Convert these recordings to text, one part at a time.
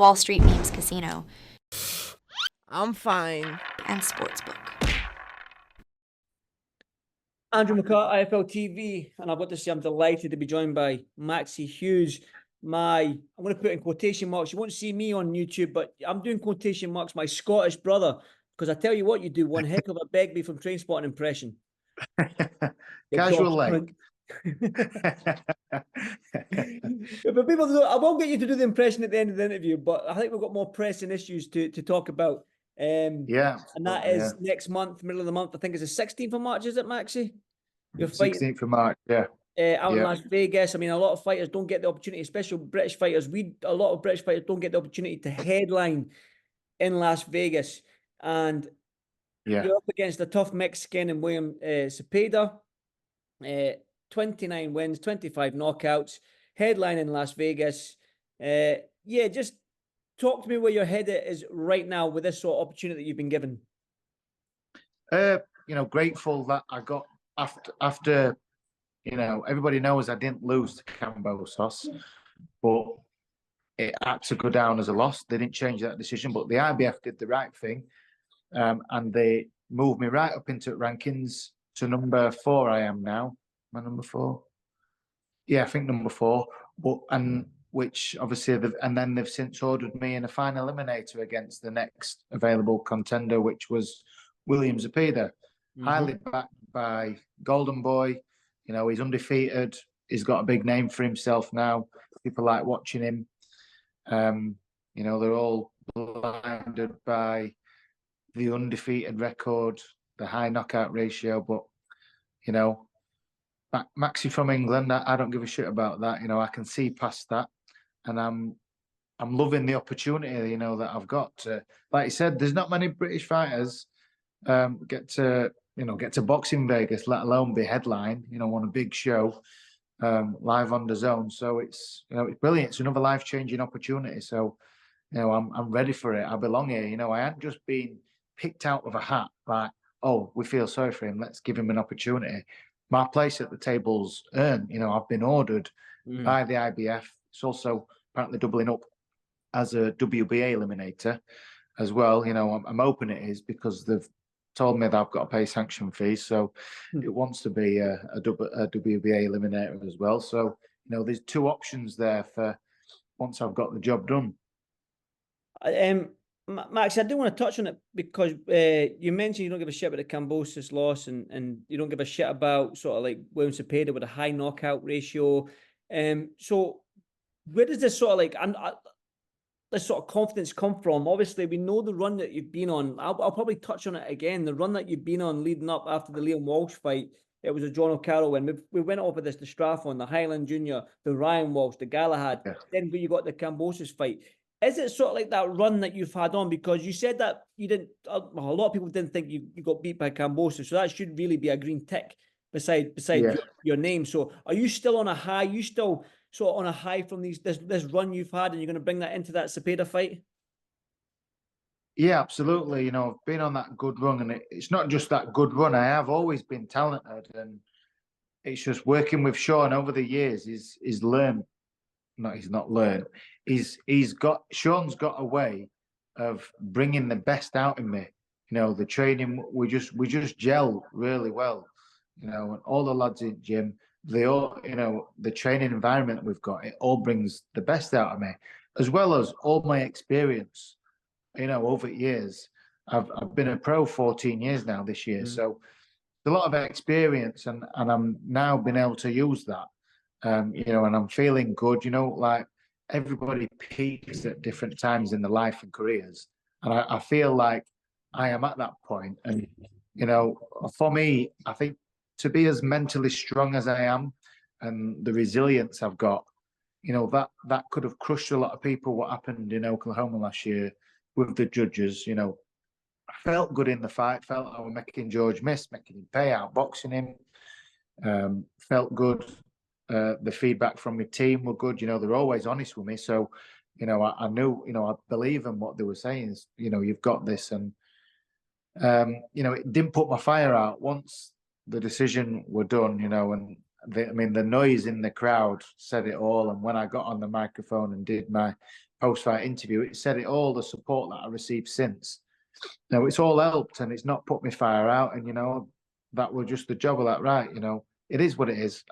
Wall Street Memes Casino, I'm fine. and Sportsbook. Andrew McCart, IFL TV, and I've got to say I'm delighted to be joined by Maxi Hughes. I'm going to put in quotation marks. You won't see me on YouTube, but I'm doing quotation marks, my Scottish brother, because I tell you what, you do one heck of a Begbie from Trainspotting impression. Casual leg. But people don't, I won't get you to do the impression at the end of the interview, but I think we've got more pressing issues to talk about. Yeah. And that is next month, middle of the month. I think it's the 16th of March, is it, Maxi? You're fighting 16th of March, yeah. Out in Las Vegas. I mean, a lot of fighters don't get the opportunity, especially British fighters. A lot of British fighters don't get the opportunity to headline in Las Vegas. And you're up against a tough Mexican and William Zepeda. 29 wins, 25 knockouts, headline in Las Vegas. Just talk to me where your head is right now with this sort of opportunity you've been given. Grateful that I got after everybody knows I didn't lose to Cambosos, but it had to go down as a loss. They didn't change that decision, but the IBF did the right thing, and they moved me right up into rankings to number 4. I am now. Am I number 4? Yeah, I think number 4. Which obviously, then they've since ordered me in a final eliminator against the next available contender, which was William Zepeda, highly backed by Golden Boy. He's undefeated. He's got a big name for himself now. People like watching him. They're all blinded by the undefeated record, the high knockout ratio. But, Maxi from England, I don't give a shit about that. I can see past that. And I'm loving the opportunity, that I've got to, like you said, there's not many British fighters get to box in Vegas, let alone be headline, on a big show, live on the zone. So it's brilliant. It's another life-changing opportunity. So, I'm ready for it. I belong here. I hadn't just been picked out of a hat like, oh, we feel sorry for him, let's give him an opportunity. My place at the table's earned. I've been ordered by the IBF. It's also apparently doubling up as a WBA eliminator as well. I'm hoping it is, because they've told me that I've got to pay sanction fees. So it wants to be a WBA eliminator as well. So, there's 2 options there for once I've got the job done. Max, I do want to touch on it because you mentioned you don't give a shit about the Cambosos loss and you don't give a shit about sort of like William Zepeda with a high knockout ratio. So where does this sort of this sort of confidence come from? Obviously, we know the run that you've been on. I'll probably touch on it again. The run that you've been on leading up after the Liam Walsh fight. It was a John O'Carroll win. We went over this, the Strathon, the Highland Junior, the Ryan Walsh, the Galahad. Yeah. Then you got the Cambosos fight. Is it sort of like that run that you've had on? Because you said that you didn't, a lot of people didn't think you got beat by Cambosos. So that should really be a green tick beside your name. So are you still on a high? You still sort of on a high from this run you've had, and you're going to bring that into that Zepeda fight? Yeah, absolutely. I've been on that good run, and it's not just that good run. I have always been talented, and it's just working with Sean over the years. He's learned. No, he's not learned. Sean's got a way of bringing the best out in me. The training, we just gel really well. And all the lads in gym, they all, the training environment we've got, it all brings the best out of me, as well as all my experience. Over years, I've been a pro 14 years now this year, so a lot of experience, and I'm now been able to use that. And I'm feeling good. Like everybody peaks at different times in their life and careers, and I feel like I am at that point. And for me, I think to be as mentally strong as I am, and the resilience I've got, that could have crushed a lot of people. What happened in Oklahoma last year with the judges, I felt good in the fight. Felt I was making George miss, making him pay, out boxing him. Felt good. The feedback from my team were good. They're always honest with me. So, I knew, I believe in what they were saying. You've got this. And, it didn't put my fire out once the decision were done, and the noise in the crowd said it all. And when I got on the microphone and did my post-fight interview, it said it all, the support that I received since. Now, it's all helped and it's not put me fire out. And, that was just the job of that, right? It is what it is.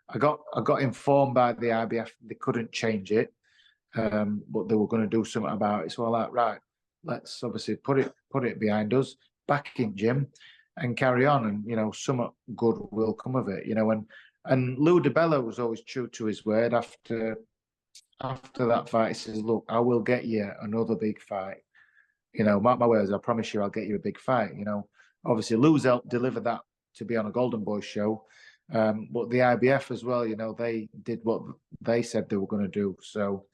I got informed by the IBF they couldn't change it, but they were going to do something about it. So I'm like, right, let's obviously put it behind us, back in gym, and carry on. And something good will come of it. And Lou DiBella was always true to his word. After that fight, he says, "Look, I will get you another big fight. Mark my words. I promise you, I'll get you a big fight." Obviously Lou's helped deliver that to be on a Golden Boy show. But the IBF as well, they did what they said they were going to do. So,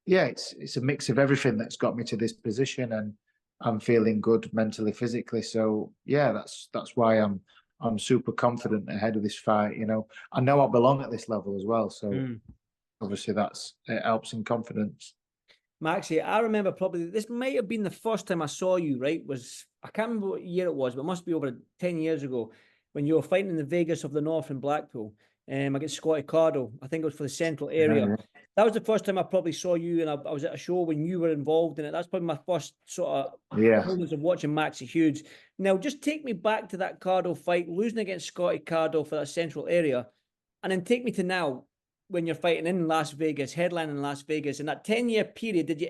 yeah, it's a mix of everything that's got me to this position, and I'm feeling good mentally, physically. So, yeah, that's why I'm super confident ahead of this fight. I know I belong at this level as well. So, obviously, it helps in confidence. Maxi, I remember probably this might have been the first time I saw you, right? I can't remember what year it was, but it must be over 10 years ago when you were fighting in the Vegas of the North in Blackpool against Scotty Cardle. I think it was for the Central area. Yeah. That was the first time I probably saw you, and I was at a show when you were involved in it. That's probably my first sort of moments of watching Maxi Hughes. Now, just take me back to that Cardle fight, losing against Scotty Cardle for that Central area, and then take me to now, when you're fighting in Las Vegas, headlining in Las Vegas. In that 10-year period, did you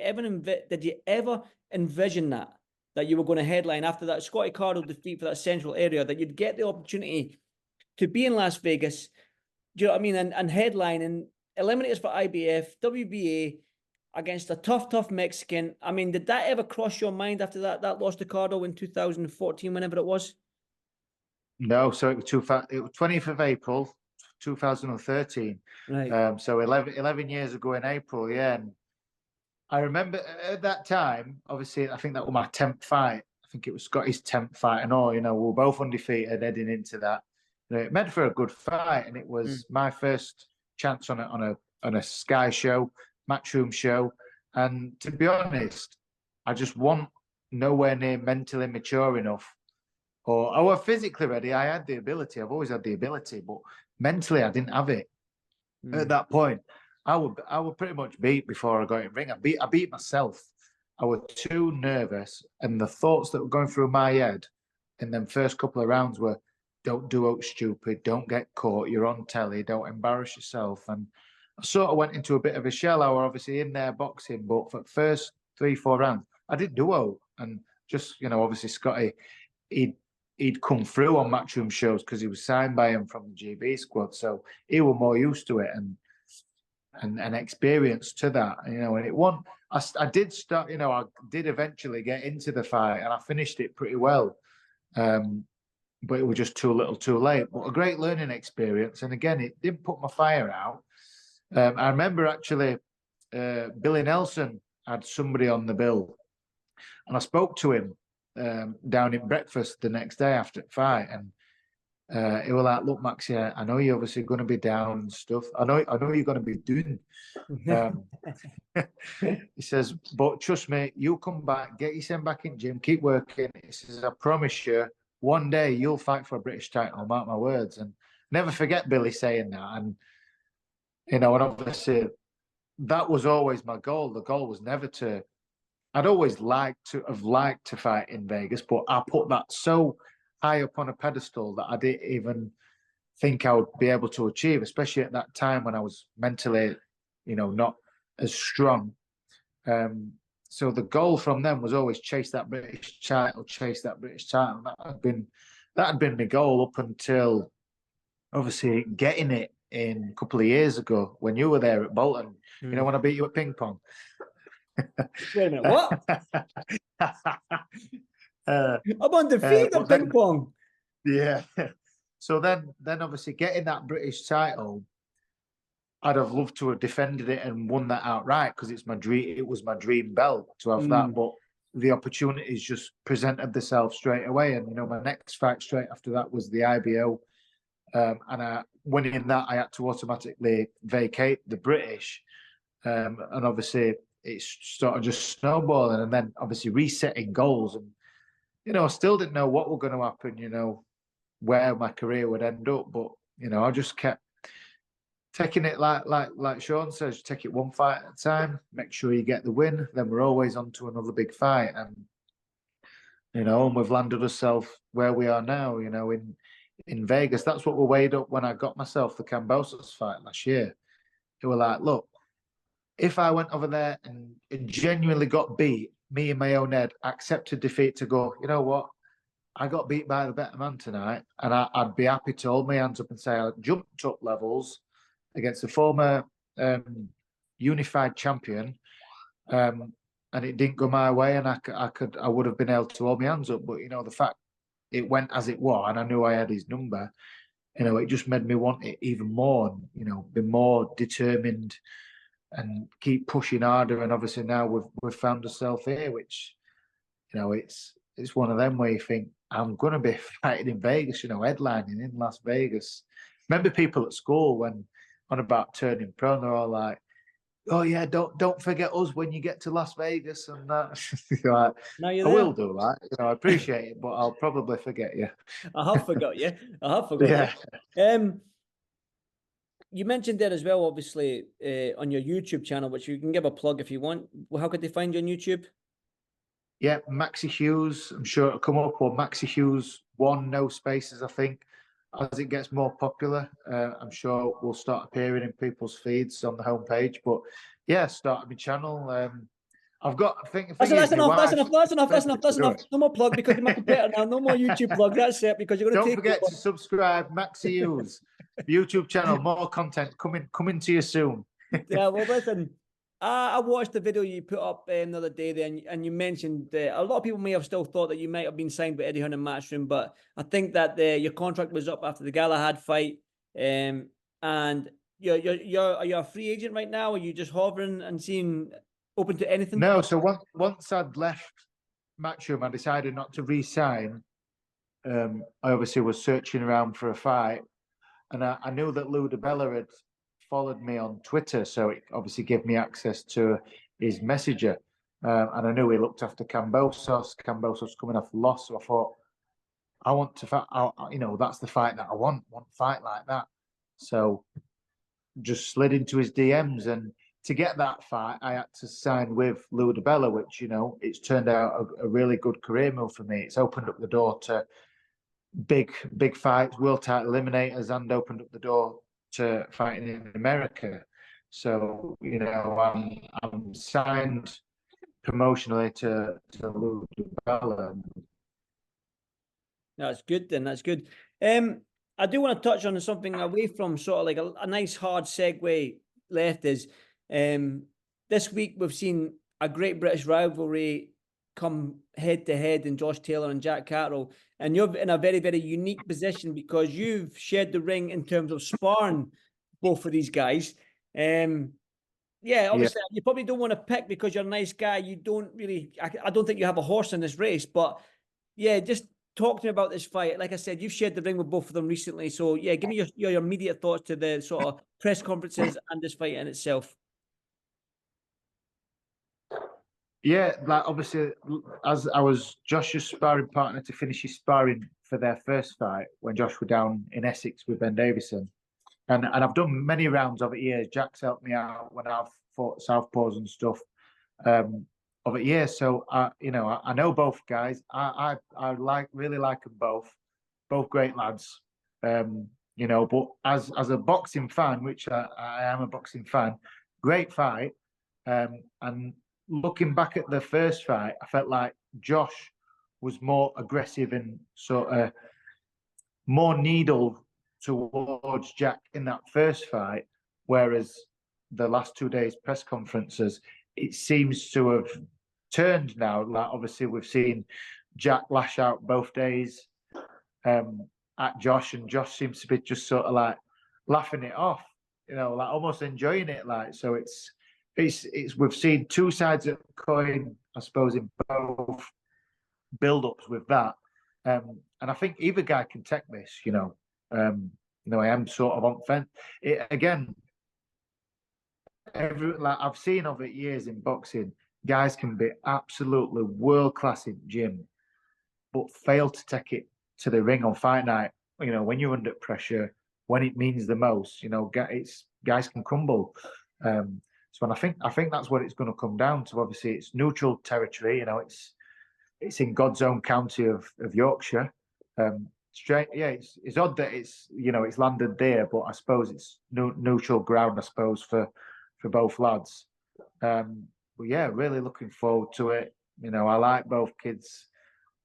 ever envision that you were going to headline after that Scotty Cardle defeat for that Central area, that you'd get the opportunity to be in Las Vegas, do you know what I mean, and headline and eliminate us for IBF, WBA, against a tough Mexican? I mean, did that ever cross your mind after that loss to Cardle in 2014, whenever it was? No, so it was 20th of April, 2013. Right. So 11 years ago in April, yeah. And I remember at that time, obviously, I think that was my 10th fight. I think it was Scotty's 10th fight and all. We were both undefeated heading into that. It meant for a good fight, and it was my first chance on a Sky show, Matchroom show. And to be honest, I just wasn't nowhere near mentally mature enough. Or I was physically ready. I had the ability. I've always had the ability, but mentally, I didn't have it. At that point, I would pretty much beat before I got in ring. I beat myself. I was too nervous, and the thoughts that were going through my head in them first couple of rounds were, "Don't do out stupid. Don't get caught. You're on telly. Don't embarrass yourself." And I sort of went into a bit of a shell. I was obviously in there boxing, but for the first 3-4 rounds, I did do out. And just obviously Scotty, he'd come through on Matchroom shows because he was signed by him from the GB squad, so he was more used to it and experienced to that. And it won. I did start. I did eventually get into the fight, and I finished it pretty well. But it was just too little, too late. But a great learning experience, and again, it didn't put my fire out. I remember actually, Billy Nelson had somebody on the bill, and I spoke to him down in breakfast the next day after the fight, and he was like, "Look, Maxi, I know you're obviously going to be down and stuff. I know you're going to be doing." He says, "But trust me, you come back, get yourself back in gym, keep working." He says, "I promise you, one day you'll fight for a British title, mark my words." And never forget Billy saying that. And and obviously that was always my goal. The goal was never to. I'd always liked to fight in Vegas, but I put that so high up on a pedestal that I didn't even think I would be able to achieve, especially at that time when I was mentally, not as strong. So the goal from them was always chase that British title. That had been my goal up until obviously getting it in a couple of years ago when you were there at Bolton. When I beat you at ping pong. Wait a minute, what? I'm undefeated at ping pong. Yeah. So then obviously getting that British title, I'd have loved to have defended it and won that outright because it's my dream. It was my dream belt to have that, but the opportunities just presented themselves straight away. And my next fight straight after that was the IBO, and winning that, I had to automatically vacate the British, and obviously it's sort of just snowballing, and then obviously resetting goals, and I still didn't know what was going to happen, where my career would end up, but I just kept taking it like Sean says, take it one fight at a time, make sure you get the win, then we're always on to another big fight. And and we've landed ourselves where we are now, in Vegas. That's what we weighed up when I got myself the Kambosos fight last year. They were like, look, if I went over there and genuinely got beat, me in my own head, accepted defeat to go, you know what? I got beat by the better man tonight, and I'd be happy to hold my hands up and say I jumped up levels against a former unified champion, and it didn't go my way, and I would have been able to hold my hands up. But the fact it went as it was, and I knew I had his number, it just made me want it even more, and be more determined and keep pushing harder. And obviously now we've found ourselves here, which it's one of them where you think I'm going to be fighting in Vegas, headlining in Las Vegas. Remember people at school when on about turning pro, and they're all like, "Oh yeah, don't forget us when you get to Las Vegas," and that. Like, Now you're I there. will do that. I appreciate it, but I'll probably forget you. I have forgot you. I have forgot Yeah. you. You mentioned there as well, obviously, on your YouTube channel, which you can give a plug if you want. How could they find you on YouTube? Yeah, Maxi Hughes. I'm sure it'll come up, or Maxi Hughes 1, no spaces, I think. As it gets more popular, I'm sure we'll start appearing in people's feeds on the homepage. But yeah, started my channel. I've got, I think, That's enough. to do it. No more plug because you're my competitor now. No more YouTube plug. That's it, because you're going to Don't take forget over. to subscribe, Maxi Hughes YouTube channel. More content coming to you soon. Yeah, well, listen, I watched the video you put up the other day there, and you mentioned a lot of people may have still thought that you might have been signed with Eddie Hearn and Matchroom, but I think that your contract was up after the Galahad fight, and are you a free agent right now? Are you just hovering and seeing open to anything? No, so once I'd left Matchroom, I decided not to re-sign. I obviously was searching around for a fight, and I knew that Lou DiBella had followed me on Twitter, so it obviously gave me access to his messenger. And I knew he looked after Kambosos. Kambosos coming off a loss, so I thought, I want to fight. That's the fight that I want. Want to fight like that. So just slid into his DMs, and to get that fight, I had to sign with Lou DiBella, which it's turned out a really good career move for me. It's opened up the door to big fights, world title eliminators, and opened up the door to fighting in America. So I'm signed promotionally to Lou DiBella. That's good then. That's good. I do want to touch on something away from sort of like a nice hard segue left is this week we've seen a great British rivalry come head to head in Josh Taylor and Jack Catterall, and you're in a very, very unique position because you've shared the ring in terms of sparring both of these guys. Yeah, obviously you probably don't want to pick because you're a nice guy. You don't really, I don't think you have a horse in this race, but yeah, just talk to me about this fight. Like I said, you've shared the ring with both of them recently. So yeah, give me your immediate thoughts to the sort of press conferences and this fight in itself. Yeah, like obviously, as I was Josh's sparring partner to finish his sparring for their first fight when Josh were down in Essex with Ben Davison. And I've done many rounds of it years. Jack's helped me out when I've fought southpaws and stuff of it years. So I know both guys. I really like them both great lads. But as a boxing fan, which I am a boxing fan, great fight. And looking back at the first fight, I felt like Josh was more aggressive and sort of more needle towards Jack in that first fight, whereas the last 2 days press conferences, it seems to have turned now. Like obviously we've seen Jack lash out both days at Josh, and Josh seems to be just sort of like laughing it off, like almost enjoying it. Like so, it's we've seen two sides of the coin, I suppose, in both build-ups with that. And I think either guy can take this, I am sort of on fence. Again, I've seen of it years in boxing, guys can be absolutely world-class in gym, but fail to take it to the ring on fight night. When you're under pressure, when it means the most, guys can crumble. So and I think that's what it's going to come down to. Obviously, it's neutral territory. You know, it's in God's own county of Yorkshire. Straight, yeah, it's odd that it's it's landed there, but I suppose it's neutral ground. I suppose for both lads. But yeah, really looking forward to it. You know, I like both kids.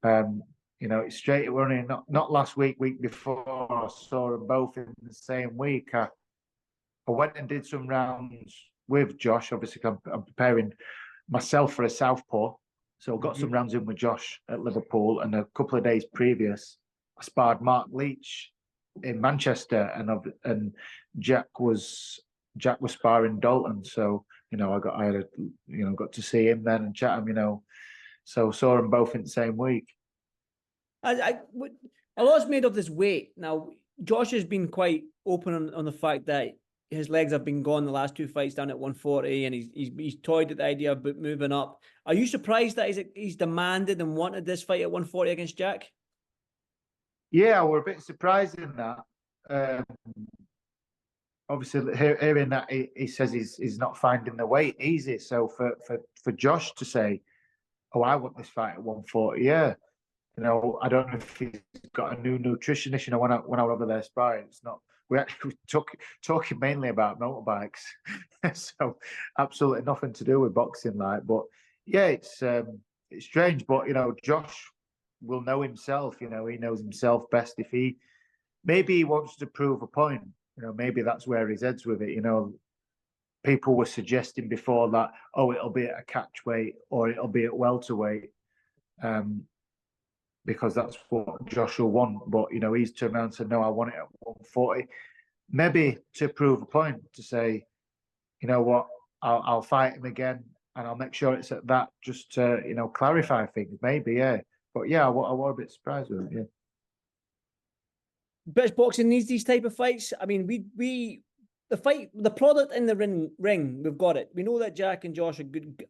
You know, it's straight running. Not last week, week before. I saw them both in the same week. I went and did some rounds with Josh. Obviously, I'm preparing myself for a southpaw, so I got some rounds in with Josh at Liverpool. And a couple of days previous, I sparred Mark Leach in Manchester, and Jack was sparring Dalton. So I got to see him then and chat him. So saw them both in the same week. A lot's made of this weight. Now, Josh has been quite open on the fact that his legs have been gone the last two fights down at 140, and he's toyed at the idea of moving up. Are you surprised that he's demanded and wanted this fight at 140 against Jack? Yeah, we're a bit surprised in that. Obviously, hearing that he says he's not finding the weight easy. So for Josh to say, "Oh, I want this fight at 140," yeah. I don't know if he's got a new nutritionist. When I went over there sparring, it's not. We actually talking mainly about motorbikes, so absolutely nothing to do with boxing. But yeah, it's strange. But Josh will know himself. He knows himself best. If he wants to prove a point, maybe that's where his head's with it. People were suggesting before that, it'll be at a catch weight or it'll be at welterweight. Because that's what Josh will want. But, he's turned around and said, no, I want it at 140. Maybe to prove a point, to say, you know what, I'll fight him again and I'll make sure it's at that, just to, clarify things. Maybe, yeah. But, yeah, I was a bit surprised with it, yeah. British boxing needs these type of fights. I mean, the product in the ring, we've got it. We know that Jack and Josh are good,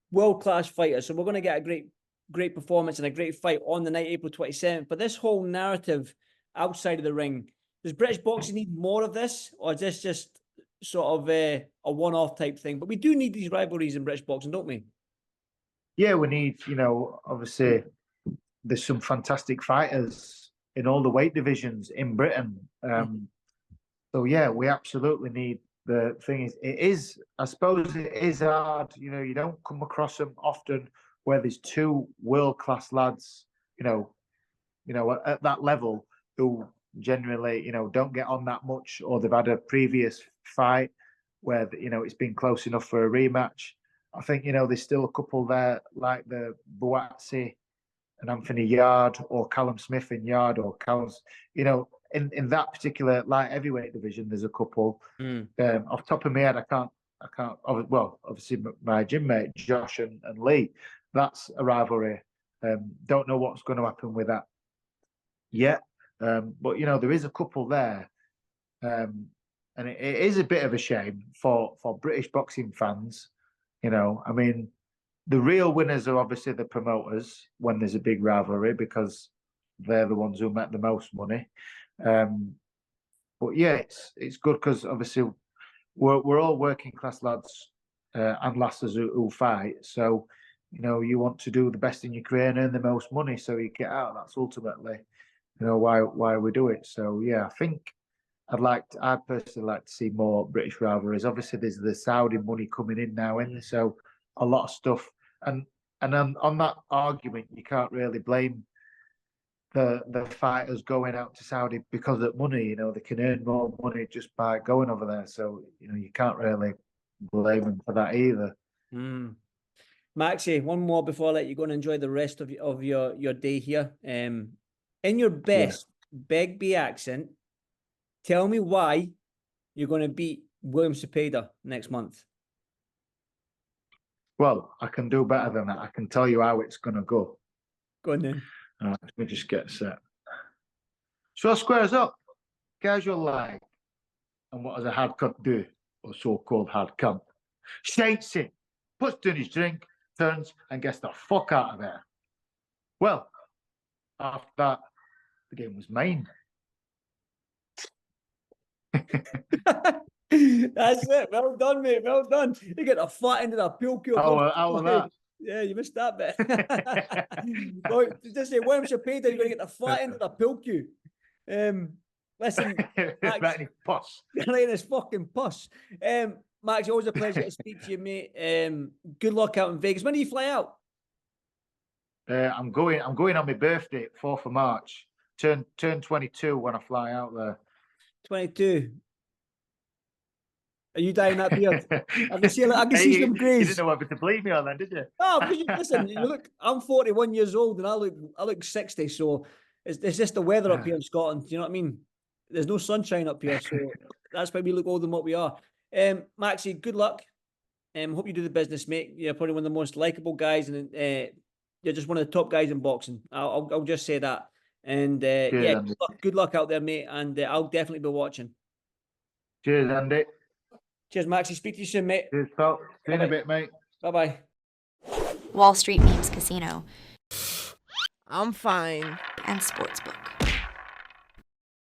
world-class fighters, so we're going to get a great performance and a great fight on the night, April 27th. But this whole narrative outside of the ring, does British boxing need more of this, or is this just sort of a one-off type thing? But we do need these rivalries in British boxing, don't we? Yeah, we need, obviously, there's some fantastic fighters in all the weight divisions in Britain. So, yeah, we absolutely need. The thing is, I suppose it is hard. You don't come across them often, where there's two world-class lads, at that level, who generally, don't get on that much, or they've had a previous fight where, it's been close enough for a rematch. I think, there's still a couple there, like the Buatsi and Anthony Yard, or Callum Smith in Yard, or Callum's, in that particular light heavyweight division, there's a couple. Off the top of my head, I can't. Well, obviously my gym mate Josh and Lee. That's a rivalry. Don't know what's going to happen with that yet. But there is a couple there, and it is a bit of a shame for British boxing fans. I mean, the real winners are obviously the promoters when there's a big rivalry, because they're the ones who make the most money. But yeah, it's good because obviously we're all working class lads and lasses who fight. So you want to do the best in your career and earn the most money, so you get out. That's ultimately why we do it. So yeah, I think I'd personally like to see more British rivalries. Obviously, there's the Saudi money coming in now, isn't there? So a lot of stuff. And on that argument, you can't really blame the fighters going out to Saudi because of money. They can earn more money just by going over there. So you can't really blame them for that either. Maxi, one more before I let you go and enjoy the rest of your day here. In your best Begbie accent, tell me why you're going to beat William Zepeda next month. Well, I can do better than that. I can tell you how it's going to go. Go on then. All right, let me just get set. So squares up, casual leg. And what does a hard cut do? Or so-called hard cunt? Shakes it, puts down his drink, turns and gets the fuck out of there. Well, after that, the game was mine. That's it. Well done, mate. Well done. You get the flat end of the pool cue. How was that? Yeah, you missed that bit. Well, just say William Zepeda, you're going to get the flat end of the pool cue. Listen, Max, Right in his puss. right in his fucking puss. Max, always a pleasure to speak to you, mate. Good luck out in Vegas. When do you fly out? I'm going on my birthday, 4th of March. Turn 22 when I fly out there. 22. Are you dyeing that beard? I can see You some greys. didn't know whether to believe me or then, did you? No, because listen, you look. I'm 41 years old and I look 60. So it's just the weather up here in Scotland. Do you know what I mean? There's no sunshine up here, so that's why we look older than what we are. Maxi, good luck. Hope you do the business, mate. You're probably one of the most likable guys, and you're just one of the top guys in boxing. I'll just say that. And yeah, good luck out there, mate. And I'll definitely be watching. Cheers, Andy. Cheers, Maxi. Speak to you soon, mate. Cheers, pal. See you in a bit, mate. Bye-bye. Wall Street Memes Casino I'm fine. and Sportsbook.